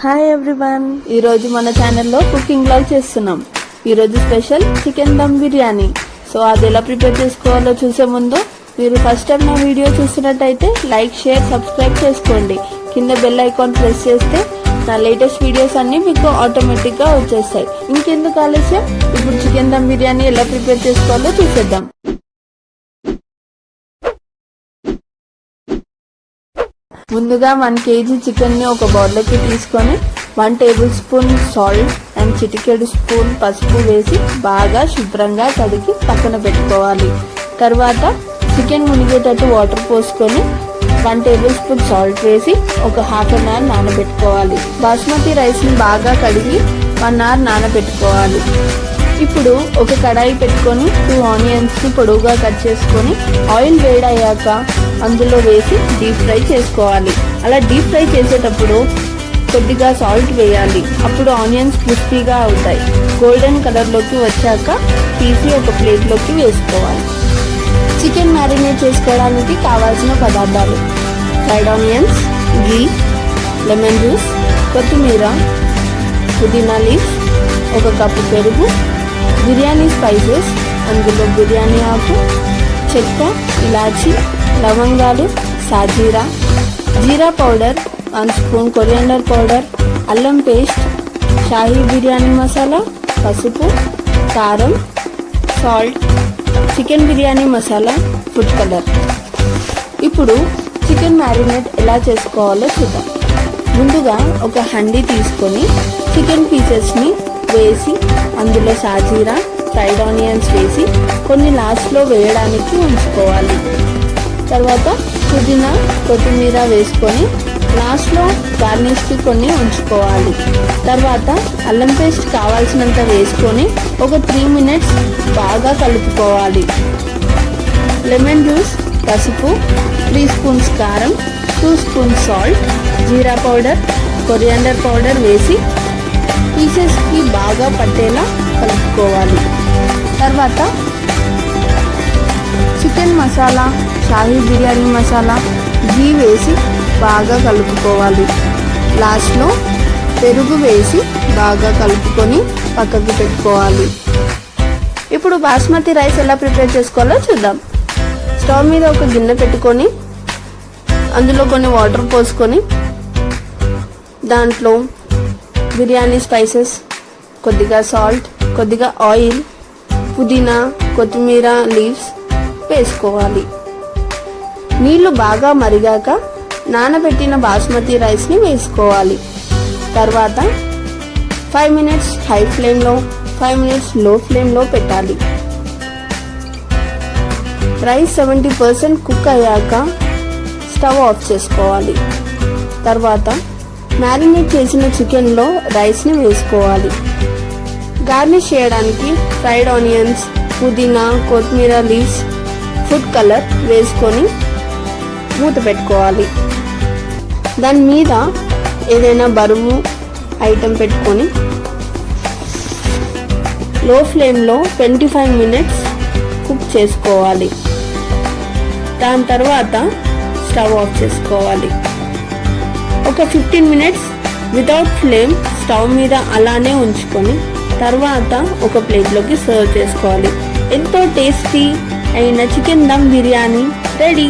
Hi everyone, ఈరోజు మన ఛానల్లో కుకింగ్ బ్లాగ్ చేస్తున్నాం. ఈరోజు special chicken dum biryani. So అది ఎలా ప్రిపేర్ చేసుకోవాలో చూసే ముందు మీరు ఫస్ట్ టైం నా వీడియో చూస్తున్నట్టయితే లైక్, షేర్, సబ్స్క్రైబ్ చేసుకోండి. కింద బెల్ ఐకాన్ ప్రెస్ చేస్తే నా లేటెస్ట్ వీడియోస్ అన్ని మీకు ఆటోమేటిక్గా వచ్చేస్తాయి. ఇంకెందుకు ఆలస్యం, ఇప్పుడు చికెన్ దమ్ బిర్యానీ ఎలా ప్రిపేర్ చేసుకోవాలో చూసేద్దాం. ముందుగా 1 kg చికెన్ని ఒక బౌల్లోకి తీసుకొని 1 టేబుల్ స్పూన్ సాల్ట్ అండ్ చిటికెడు స్పూన్ పసుపు వేసి బాగా శుభ్రంగా కడిగి పక్కన పెట్టుకోవాలి. తర్వాత చికెన్ మునిగేటట్టు వాటర్ పోసుకొని 1 టేబుల్ స్పూన్ సాల్ట్ వేసి ఒక ½ an hour నానబెట్టుకోవాలి. బాస్మతి రైస్ని బాగా కడిగి 1 hour నానబెట్టుకోవాలి. ఇప్పుడు ఒక కడాయి పెట్టుకొని 2 ఆనియన్స్ని పొడవుగా కట్ చేసుకొని ఆయిల్ వేడయ్యాక అందులో వేసి డీప్ ఫ్రై చేసుకోవాలి. అలా డీప్ ఫ్రై చేసేటప్పుడు కొద్దిగా సాల్ట్ వేయాలి. అప్పుడు ఆనియన్స్ క్రిస్పీగా అవుతాయి. గోల్డెన్ కలర్లోకి వచ్చాక తీసి ఒక ప్లేట్లోకి వేసుకోవాలి. చికెన్ మ్యారినేట్ చేసుకోవడానికి కావాల్సిన పదార్థాలు: ఫ్రైడ్ ఆనియన్స్, ఘీ, లెమన్ జ్యూస్, కొత్తిమీర, పుదీనా లీఫ్, 1 కప్పు పెరుగు, బిర్యానీ స్పైసెస్, అందులో బిర్యానీ ఆకు, చెక్క, ఇలాచి, లవంగాలు, సాజీరా, జీరా పౌడర్, 1 స్పూన్ కొరియాండర్ పౌడర్, అల్లం పేస్ట్, షాహీ బిర్యానీ మసాలా, పసుపు, కారం, salt, chicken biryani masala, food colour. ఇప్పుడు చికెన్ మ్యారినేట్ ఎలా చేసుకోవాలో చూద్దాం. ముందుగా ఒక హండీ తీసుకొని చికెన్ పీసెస్ని వేసి అందులో సాజీరా, ఫ్రైడ్ ఆనియన్స్ వేసి కొన్ని లాస్ట్లో వేయడానికి ఉంచుకోవాలి. తర్వాత పుదీనా, కొత్తిమీర వేసుకొని లాస్ట్లో గార్నిష్కి కొన్ని ఉంచుకోవాలి. తర్వాత అల్లం పేస్ట్ కావాల్సినంత వేసుకొని ఒక 3 minutes బాగా కలుపుకోవాలి. లెమన్ జ్యూస్, పసుపు, 3 స్పూన్స్ కారం, 2 స్పూన్స్ సాల్ట్, జీరా పౌడర్, కొరియాండర్ పౌడర్ వేసి పీసెస్కి బాగా పట్టేలా కలుపుకోవాలి. తర్వాత చికెన్ మసాలా, షాహీ బిర్యానీ మసాలా, ఘీ వేసి బాగా కలుపుకోవాలి. లాస్ట్లో పెరుగు వేసి బాగా కలుపుకొని పక్కకు పెట్టుకోవాలి. ఇప్పుడు బాస్మతి రైస్ ఎలా ప్రిపేర్ చేసుకోవాలో చూద్దాం. స్టవ్ మీద ఒక గిన్నె పెట్టుకొని అందులో కొన్ని వాటర్ పోసుకొని దాంట్లో బిర్యానీ స్పైసెస్, కొద్దిగా సాల్ట్, కొద్దిగా ఆయిల్, పుదీనా, కొత్తిమీర లీవ్స్ వేసుకోవాలి. నీళ్లు బాగా మరిగాక నానబెట్టిన బాస్మతి రైస్ని వేసుకోవాలి. తర్వాత 5 minutes హై ఫ్లేమ్లో, 5 minutes లో ఫ్లేమ్లో పెట్టాలి. రైస్ 70% కుక్ అయ్యాక స్టవ్ ఆఫ్ చేసుకోవాలి. తర్వాత మ్యారినేట్ చేసిన చికెన్లో రైస్ని వేసుకోవాలి. గార్నిష్ చేయడానికి ఫ్రైడ్ ఆనియన్స్, పుదీనా, కొత్తిమీర లీవ్స్, ఫుడ్ కలర్ వేసుకొని మూత పెట్టుకోవాలి. దాని మీద ఏదైనా బరువు ఐటెం పెట్టుకొని లో ఫ్లేమ్లో 25 minutes కుక్ చేసుకోవాలి. దాని తర్వాత స్టవ్ ఆఫ్ చేసుకోవాలి. ఒక 15 minutes వితౌట్ ఫ్లేమ్ స్టవ్ మీద అలానే ఉంచుకొని తర్వాత ఒక ప్లేట్లోకి సర్వ్ చేసుకోవాలి. ఎంతో టేస్టీ అయిన చికెన్ దమ్ బిర్యానీ రెడీ.